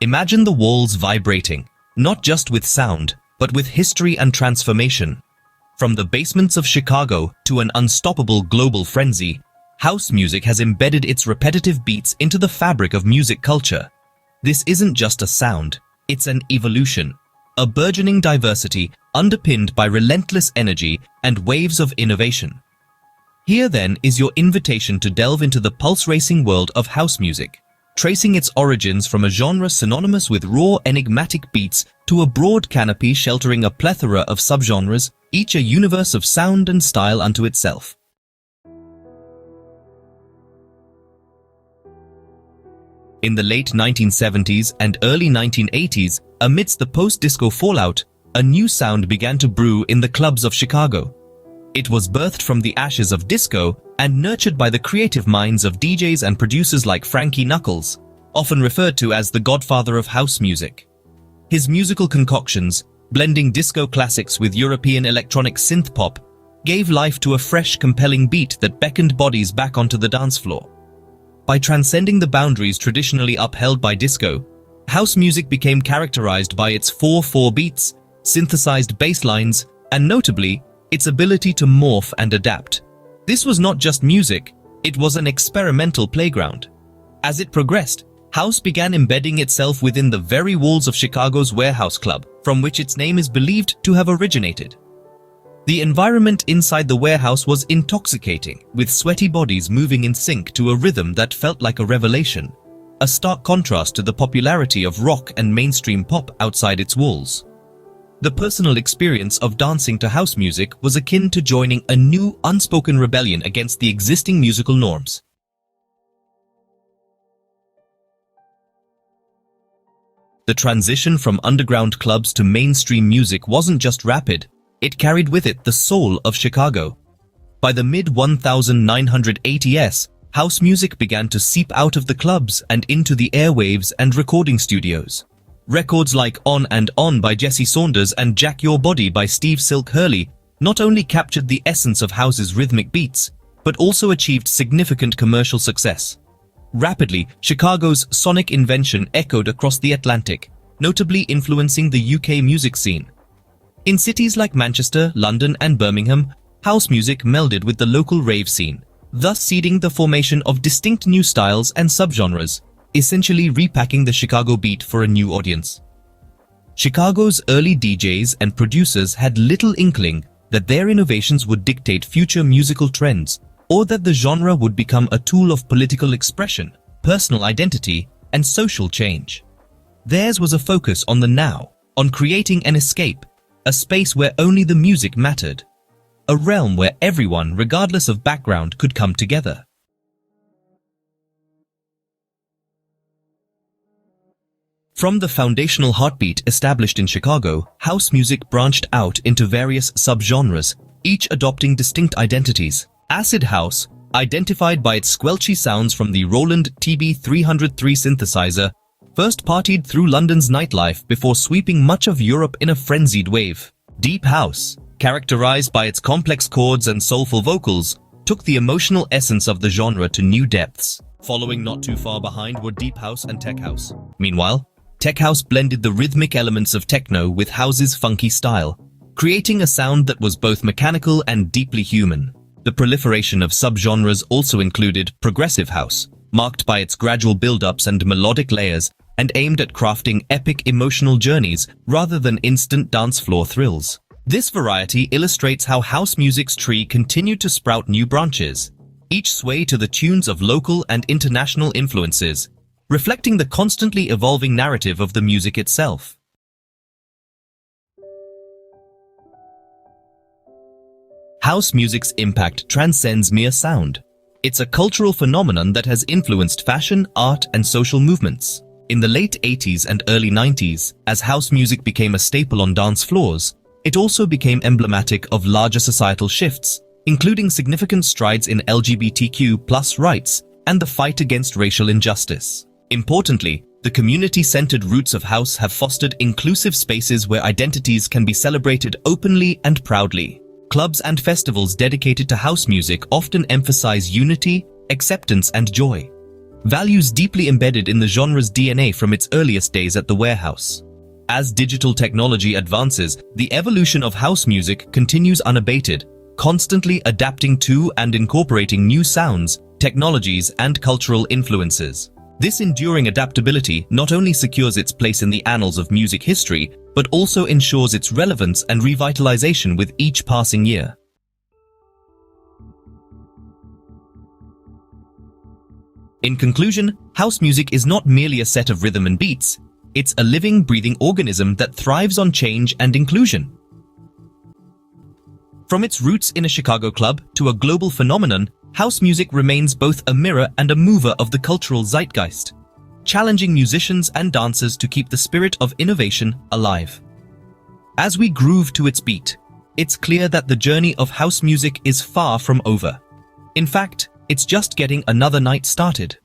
Imagine the walls vibrating, not just with sound, but with history and transformation. From the basements of Chicago to an unstoppable global frenzy, house music has embedded its repetitive beats into the fabric of music culture. This isn't just a sound, it's an evolution, a burgeoning diversity underpinned by relentless energy and waves of innovation. Here then is your invitation to delve into the pulse-racing world of house music, tracing its origins from a genre synonymous with raw, enigmatic beats to a broad canopy sheltering a plethora of subgenres, each a universe of sound and style unto itself. In the late 1970s and early 1980s, amidst the post-disco fallout, a new sound began to brew in the clubs of Chicago. It was birthed from the ashes of disco and nurtured by the creative minds of DJs and producers like Frankie Knuckles, often referred to as the godfather of house music. His musical concoctions, blending disco classics with European electronic synth-pop, gave life to a fresh, compelling beat that beckoned bodies back onto the dance floor. By transcending the boundaries traditionally upheld by disco, house music became characterized by its 4/4 beats, synthesized bass lines, and notably, its ability to morph and adapt. This was not just music, it was an experimental playground. As it progressed, house began embedding itself within the very walls of Chicago's Warehouse Club, from which its name is believed to have originated. The environment inside the warehouse was intoxicating, with sweaty bodies moving in sync to a rhythm that felt like a revelation, a stark contrast to the popularity of rock and mainstream pop outside its walls. The personal experience of dancing to house music was akin to joining a new, unspoken rebellion against the existing musical norms. The transition from underground clubs to mainstream music wasn't just rapid, it carried with it the soul of Chicago. By the mid-1980s, house music began to seep out of the clubs and into the airwaves and recording studios. Records like On and On by Jesse Saunders and Jack Your Body by Steve Silk Hurley not only captured the essence of house's rhythmic beats, but also achieved significant commercial success. Rapidly, Chicago's sonic invention echoed across the Atlantic, notably influencing the UK music scene. In cities like Manchester, London, and Birmingham, house music melded with the local rave scene, thus seeding the formation of distinct new styles and subgenres, essentially repacking the Chicago beat for a new audience. Chicago's early DJs and producers had little inkling that their innovations would dictate future musical trends, or that the genre would become a tool of political expression, personal identity, and social change. Theirs was a focus on the now, on creating an escape, a space where only the music mattered, a realm where everyone, regardless of background, could come together. From the foundational heartbeat established in Chicago, house music branched out into various subgenres, each adopting distinct identities. Acid house, identified by its squelchy sounds from the Roland TB-303 synthesizer, first partied through London's nightlife before sweeping much of Europe in a frenzied wave. Deep house, characterized by its complex chords and soulful vocals, took the emotional essence of the genre to new depths. Following not too far behind were deep house and tech house. Meanwhile, tech house blended the rhythmic elements of techno with house's funky style, creating a sound that was both mechanical and deeply human. The proliferation of subgenres also included progressive house, marked by its gradual build-ups and melodic layers, and aimed at crafting epic emotional journeys rather than instant dance floor thrills. This variety illustrates how house music's tree continued to sprout new branches, each sway to the tunes of local and international influences, reflecting the constantly evolving narrative of the music itself. House music's impact transcends mere sound. It's a cultural phenomenon that has influenced fashion, art, and social movements. In the late 80s and early 90s, as house music became a staple on dance floors, it also became emblematic of larger societal shifts, including significant strides in LGBTQ+ rights and the fight against racial injustice. Importantly, the community-centered roots of house have fostered inclusive spaces where identities can be celebrated openly and proudly. Clubs and festivals dedicated to house music often emphasize unity, acceptance, and joy. values deeply embedded in the genre's DNA from its earliest days at the Warehouse. As digital technology advances, the evolution of house music continues unabated, constantly adapting to and incorporating new sounds, technologies, and cultural influences. This enduring adaptability not only secures its place in the annals of music history, but also ensures its relevance and revitalization with each passing year. In conclusion, house music is not merely a set of rhythm and beats, it's a living, breathing organism that thrives on change and inclusion. From its roots in a Chicago club to a global phenomenon, house music remains both a mirror and a mover of the cultural zeitgeist, challenging musicians and dancers to keep the spirit of innovation alive. As we groove to its beat, it's clear that the journey of house music is far from over. In fact, it's just getting another night started.